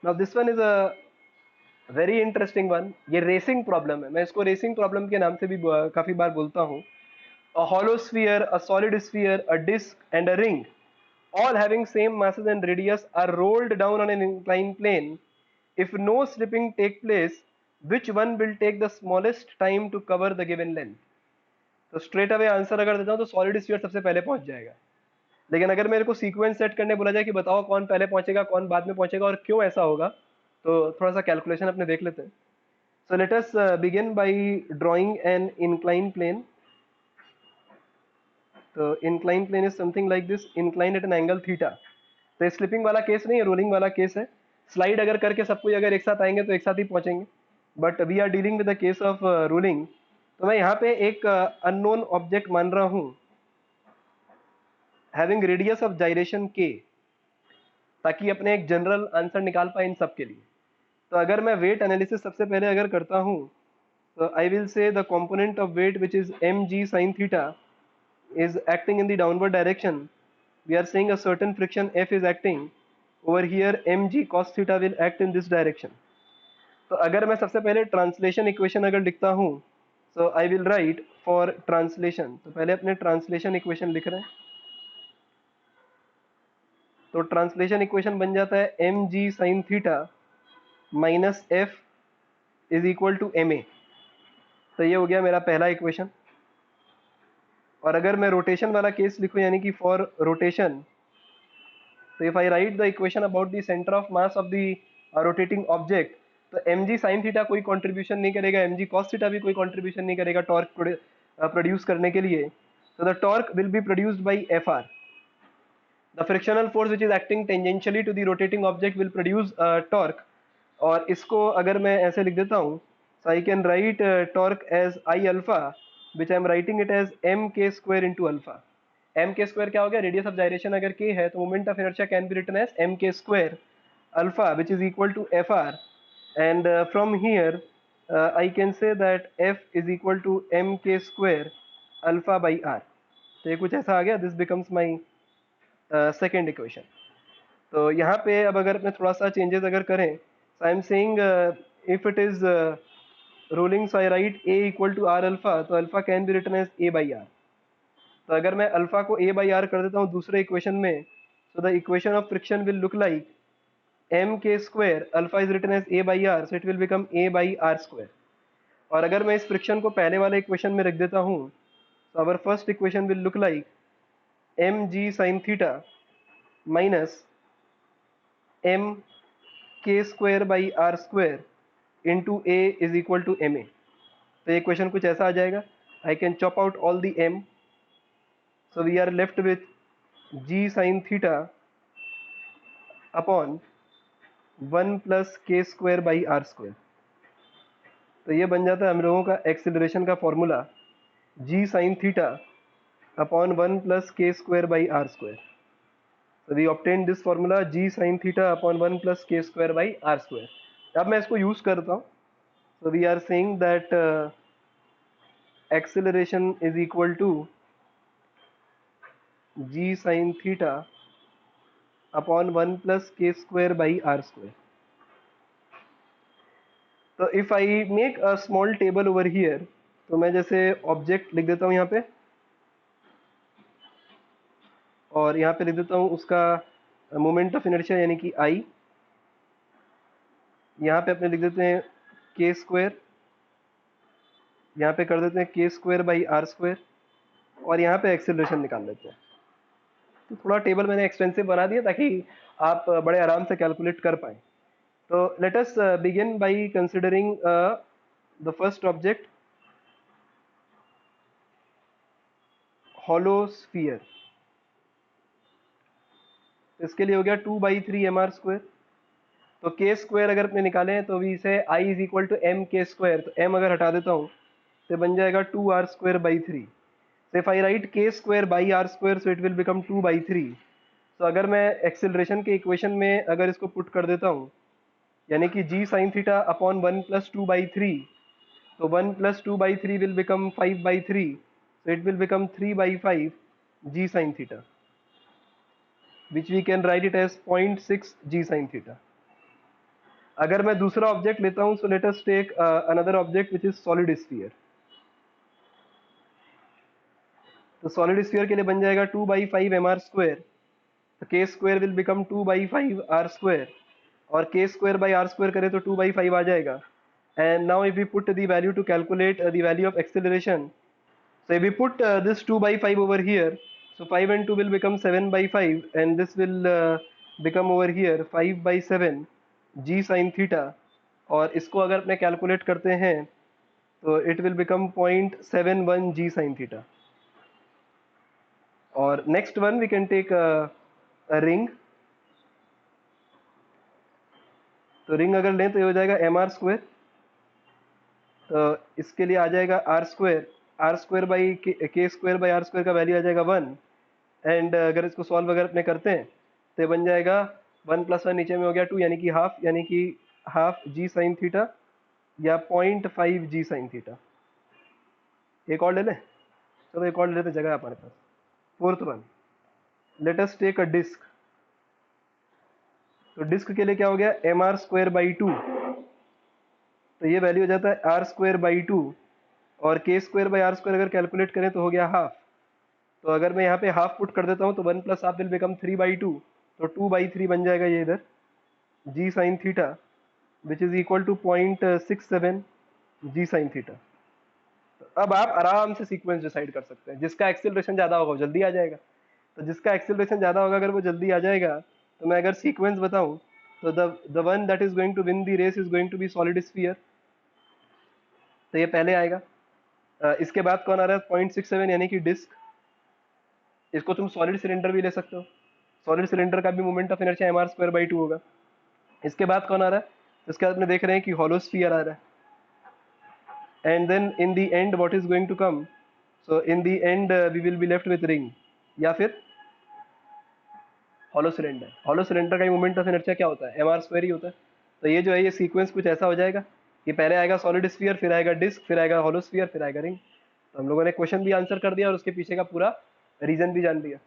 Now this one is a very interesting one. ये racing problem है. मैं इसको रेसिंग प्रॉब्लम के नाम से भी काफी बार बोलता हूँ. A hollow sphere, a solid sphere, a disk, and a ring, all having same masses and radius, are rolled down on an inclined plane. If no slipping take place, which one will take the smallest time to cover the given length? तो straight away answer अगर देता हूँ तो solid sphere सबसे पहले पहुंच जाएगा. लेकिन अगर मेरे को सीक्वेंस सेट करने बोला जाए कि बताओ कौन पहले पहुंचेगा कौन बाद में पहुंचेगा और क्यों ऐसा होगा, तो थोड़ा सा कैलकुलेशन अपने देख लेते हैं. So let us begin by drawing an incline plane. तो incline plane is something like this, incline at an angle theta. तो स्लिपिंग वाला केस नहीं है, रोलिंग वाला केस है. स्लाइड अगर करके सब कोई अगर एक साथ आएंगे तो एक साथ ही पहुंचेंगे, but we are dealing with the case of rolling. तो मैं यहाँ पे एक अननोन ऑब्जेक्ट मान रहा हूँ हैविंग रेडियस ऑफ जाइरेशन के, ताकि अपने एक जनरल आंसर निकाल पाए इन सब के लिए. तो अगर मैं वेट एनालिसिस सबसे पहले अगर करता हूँ, तो I will say the component of weight which is M G sine theta is acting in the downward direction. We are saying a certain friction F is acting. Over here mg cos theta will act in this direction. तो अगर मैं सबसे पहले translation equation अगर लिखता हूँ, so I will write for translation. तो पहले अपने ट्रांसलेशन इक्वेशन लिख रहे हैं. तो ट्रांसलेशन इक्वेशन बन जाता है M G sine theta minus F is equal to M A. तो ये हो गया मेरा पहला इक्वेशन. और अगर मैं रोटेशन वाला केस लिखूं, यानी कि फॉर रोटेशन, तो if I right the equation about the centre of mass of the rotating object, तो एम जी साइन थीटा कोई कंट्रीब्यूशन नहीं करेगा, एम जी कॉस थीटा भी कोई कंट्रीब्यूशन नहीं करेगा टॉर्क प्रोड्यूस करने के लिए. तो the torque will be produced by F R. The frictional force which is acting tangentially to the rotating object will produce torque. और इसको अगर मैं ऐसे लिख देता हूँ, so I can write torque as I alpha, which I am writing it as mk square into alpha. mk square क्या हो गया, रेडियस ऑफ जाइरेशन अगर k है तो moment of inertia can be written as mk square alpha, which is equal to fr. And from here I can say that f is equal to mk square alpha by r. तो ये कुछ ऐसा आ गया. This becomes my second equation. तो यहाँ पे अब अगर अपने थोड़ा सा चेंजेस अगर करें, so I am saying if it is rolling, so I write a equal to r alpha, तो alpha can be written as a by r. तो अगर मैं अल्फा को a by r कर देता हूँ दूसरे इक्वेशन में, so the equation of friction will look like mk square alpha is written as a by r, so it will become a by r square. और अगर मैं इस फ्रिक्शन को पहले वाले इक्वेशन में रख देता हूँ, so our first equation will look like mg sin theta minus m k square by r square into a is equal to ma. तो ये क्वेश्चन कुछ ऐसा आ जाएगा. I can chop out all the m, so we are left with g sin theta upon 1 plus k square by r square. तो ये बन जाता है हम लोगों का एक्सिलरेशन का formula, g sin theta upon 1 plus k square by r square. So we obtained this formula g sin theta upon 1 plus k square by r square. अब मैं इसको यूज करता हूँ. So we are saying that acceleration is equal to g sin theta upon 1 plus k square by r square. तो if I make a small table over here, तो मैं जैसे object लिख देता हूँ यहाँ पे, और यहाँ पे लिख देता हूँ उसका मोमेंट ऑफ इनर्शिया यानी कि I. यहाँ पे अपने लिख देते हैं k स्क्वायर, यहाँ पे कर देते हैं k square by r square, और यहाँ पे एक्सेलरेशन निकाल लेते हैं. तो थोड़ा टेबल मैंने एक्सपेंसिव बना दिया ताकि आप बड़े आराम से कैलकुलेट कर पाए. तो let us begin by considering the first object, hollow sphere. इसके लिए हो गया 2/3 mr स्क्वायर. तो k स्क्वायर अगर अपने निकालें तो भी इसे I is equal to M K square, तो m अगर हटा देता हूँ तो बन जाएगा 2r square by 3. So if I write k square by r square, so it will become 2/3. तो अगर मैं एक्सेलरेशन के इक्वेशन में अगर इसको पुट कर देता हूँ, यानी कि g sin theta upon 1 plus 2/3, तो 1 plus 2/3 will become 5/3, so it will become 3/5 g sin theta, which we can write it as 0.6 g sin theta. अगर मैं दूसरा ऑब्जेक्ट लेता हूं, so let us take another object which is solid sphere. तो solid sphere के लिए बन जाएगा 2/5 mr स्क्वायर, तो K square will become 2/5 r square, और K square by are square करें तो 2/5 आ जाएगा। And now if we put the value to calculate the value of acceleration, so if we put this 2/5 over here, so 5 and 2 will become 7/5, and this will become over here 5/7 g sin theta, और इसको अगर अपने calculate करते हैं तो इट विल बिकम 0.71 g sin theta। और next one we can take ring. तो रिंग अगर लें तो ये हो जाएगा mr स्क्वायर, तो इसके लिए आ जाएगा आर स्क्वायर बाई के स्क्वायर बाई आर स्क्वायर का वैल्यू आ जाएगा 1। एंड अगर इसको सॉल्व अगर अपने करते हैं तो ये बन जाएगा 1 + 1 नीचे में हो गया 2, यानी कि हाफ जी साइन थीटा या 0.5 जी साइन थीटा। एक और ले लें, चलो एक और ले लेते, जगह है हमारे पास। Fourth one, let us take a disc. तो डिस्क के लिए क्या हो गया, mr स्क्वायर बाई 2, तो ये वैल्यू हो जाता है r स्क्वायर बाई 2, और K square by are square अगर कैलकुलेट करें तो हो गया हाफ। तो अगर मैं यहाँ पे हाफ पुट कर देता हूँ तो 1 + हाफ विल बिकम 3/2, तो 2/3 बन जाएगा ये इधर g sine theta, which is equal to 0.67 g sine theta. तो अब आप आराम से सीक्वेंस डिसाइड कर सकते हैं, जिसका एक्सेलरेशन ज़्यादा होगा वो जल्दी आ जाएगा। तो जिसका एक्सेलरेशन ज़्यादा होगा अगर वो जल्दी आ जाएगा, तो मैं अगर सीक्वेंस बताऊं तो the one that is going to win the race is going to be solid sphere, तो ये पहले आएगा। इसके बाद कौन आ रहा है, 0.67 यानी कि डिस्क। इसको तुम सॉलिड सिलेंडर भी ले सकते हो, सॉलिड सिलेंडर का भी moment of inertia mr square by 2 होगा। इसके बाद कौन आ रहा है, इसके बाद में देख रहे हैं कि हॉलो स्फीयर आ रहा है। And then in the end what is going to come, so in the end we will be left with ring या फिर हॉलो सिलेंडर। हॉलो सिलेंडर का मोमेंट ऑफ इनर्शिया क्या होता है, mr स्क्वायर ही होता है। तो ये जो है ये सीक्वेंस कुछ ऐसा हो जाएगा कि पहले आएगा सॉलिड स्फीयर, फिर आएगा डिस्क, फिर आएगा हॉलो स्फीयर, फिर आएगा रिंग। तो हम लोगों ने क्वेश्चन भी आंसर कर दिया और उसके पीछे का पूरा रीजन भी जान लिया।